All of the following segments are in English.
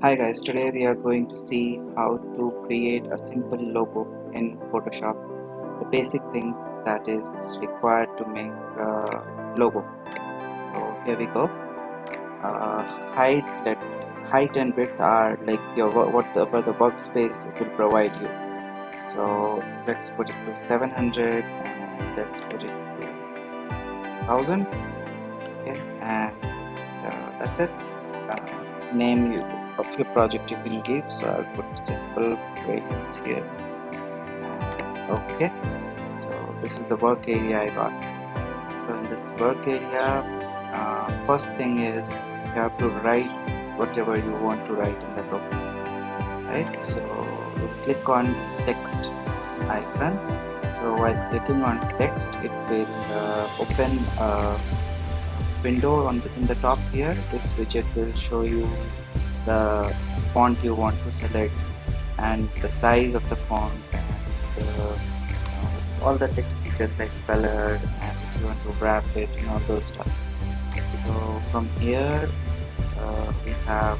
Hi guys, today we are going to see how to create a simple logo in Photoshop. The basic things that is required to make a logo. So here we go. Height and width are like what the workspace it will provide you. So let's put it to 700 and let's put it to 1000. Okay, and that's it. Name of your project you can give, so I'll put simple brains here. Okay, so this is the work area I got. So in this work area, first thing is you have to write whatever you want to write in the logo, right? So you click on this text icon. So while clicking on text, it will open a window in the top here. This widget will show you the font you want to select and the size of the font and all the text features like color and if you want to wrap it and all those stuff. So from here we have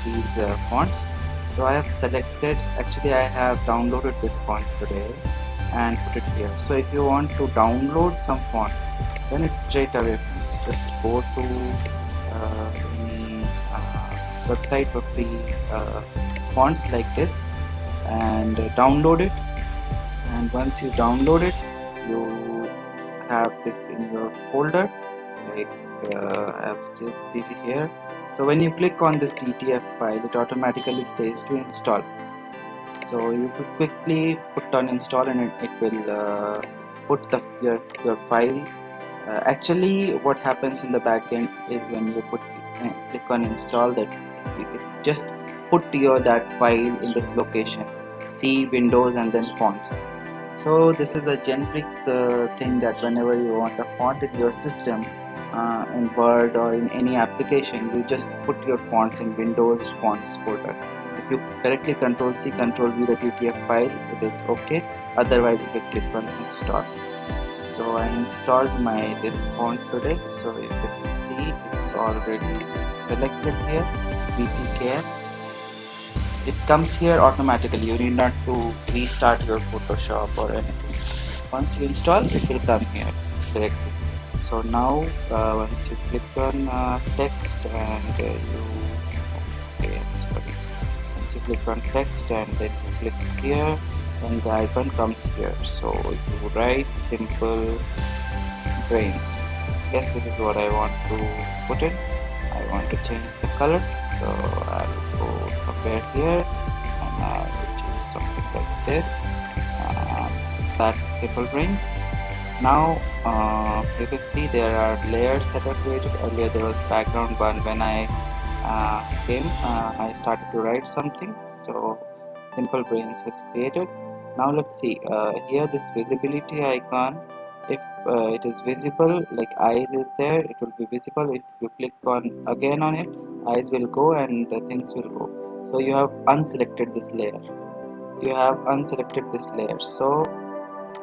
these fonts. So I have selected, actually I have downloaded this font today and put it here. So if you want to download some font, then it's straight away friends. Just go to any website for free fonts like this and download it. And once you download it, you have this in your folder, like I've saved it here. So when you click on this DTF file, it automatically says to install. So you could quickly put on install and it will put your file. Actually what happens in the backend is when you click on install, that it just put that file in this location, C Windows and then fonts. So this is a generic thing that whenever you want a font in your system, in Word or in any application, you just put your fonts in Windows fonts folder. If you directly Control C Control V the DTF file, it is okay. Otherwise you can click on install. So I installed this font today. So you can see it's already selected here, BTKS. It comes here automatically. You need not to restart your Photoshop or anything. Once you install, it will come here directly. So now once you click on text and once you click on text and then you click here, and the icon comes here. So you write simple brains. Yes, this is what I want to put in. I want to change the color, so I'll go somewhere here and I will choose something like this. That simple brains. Now you can see there are layers that are created. Earlier there was background one. When I I started to write something, so simple brains was created. Now let's see here, this visibility icon, if it is visible, like eyes is there, it will be visible. If you click on again on it, eyes will go and the things will go. So you have unselected this layer, so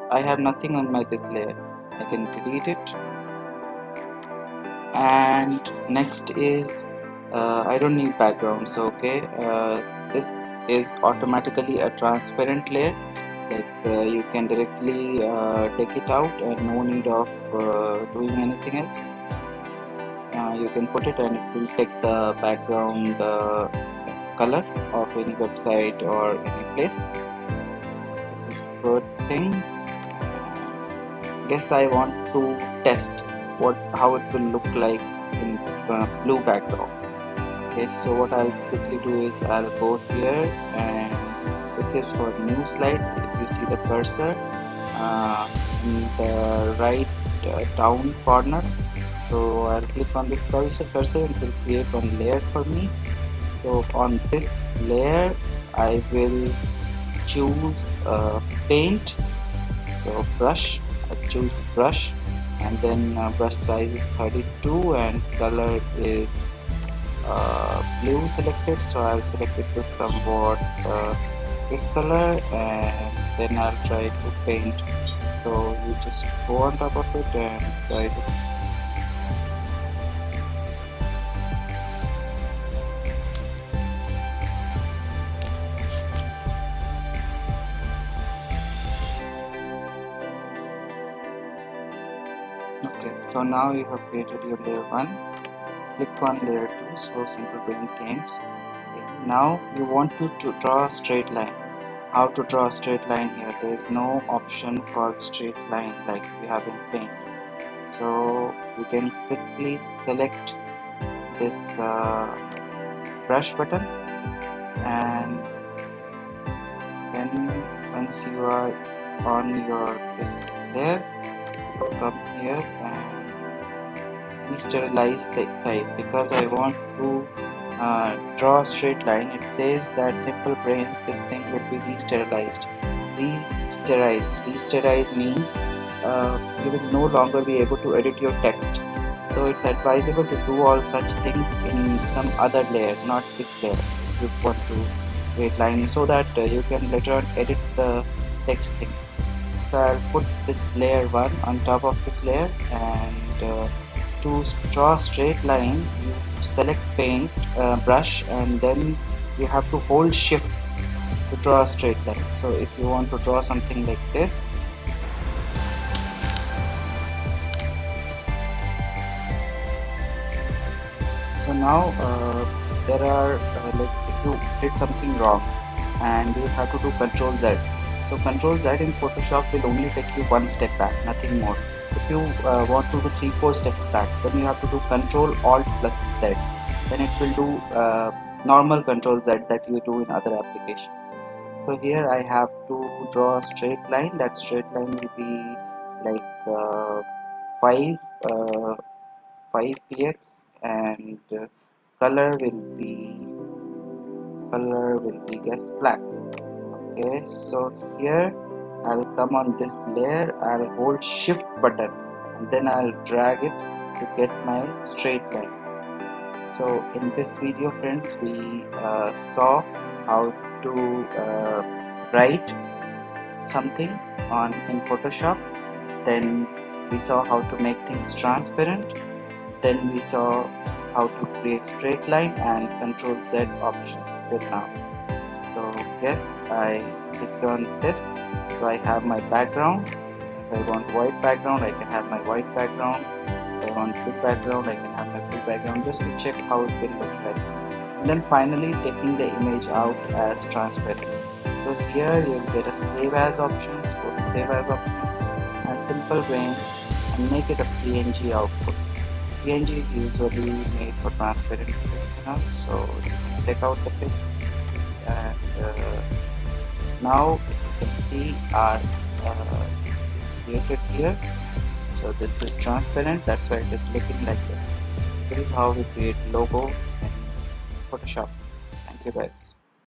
I have nothing on this layer. I can delete it. And next is I don't need background, so okay, this is automatically a transparent layer, like you can directly take it out and no need of doing anything else. You can put it and it will take the background color of any website or any place. This is good thing. Guess I want to test how it will look like in blue background. Okay, so what I'll quickly do is I'll go here, and this is for new slide. If you see the cursor in the right down corner, so I'll click on this cursor and it will create one layer for me. So on this layer I will choose paint, so brush, I choose brush, and then brush size is 32 and color is blue selected, so I'll select it to somewhat this color, and then I'll try to paint. So you just go on top of it and try to So now you have created your layer 1. Click on layer 2, so simple brain games. Okay. Now you want to draw a straight line. How to draw a straight line here? There is no option called straight line like we have in paint. So you can quickly select this brush button, and then once you are on your this layer, come here and de-sterilize the type, because I want to draw a straight line. It says that simple brains, this thing will be de-sterilized. De-sterilize means you will no longer be able to edit your text. So it's advisable to do all such things in some other layer, not this layer, if you want to create line, so that you can later on edit the text things. So I'll put this layer 1 on top of this layer, and to draw a straight line you select paint brush, and then you have to hold shift to draw a straight line. So if you want to draw something like this, so now there are like if you did something wrong and you have to do Control Z. So Control Z in Photoshop will only take you one step back, nothing more. If you want to do 3-4 steps back, then you have to do Control Alt plus Z. Then it will do normal Control Z that you do in other applications. So here I have to draw a straight line. That straight line will be like 5 uh, 5 px, and color will be guess black. Okay, so here I'll come on this layer, I'll hold shift button, and then I'll drag it to get my straight line. So in this video, friends, we saw how to write something on in Photoshop. Then we saw how to make things transparent. Then we saw how to create straight line and Control Z options till now. So yes, I clicked on this. So I have my background. If I want white background, I can have my white background. If I want blue background, I can have my blue background, just to check how it will look like. And then finally taking the image out as transparent. So here you'll get a save as options, go to save as options and simple brains, and make it a PNG output. PNG is usually made for transparent, so you can take out the pic, and now you can see our is created here. So this is transparent, that's why it is looking like this. This is how we create logo in Photoshop. Thank you guys.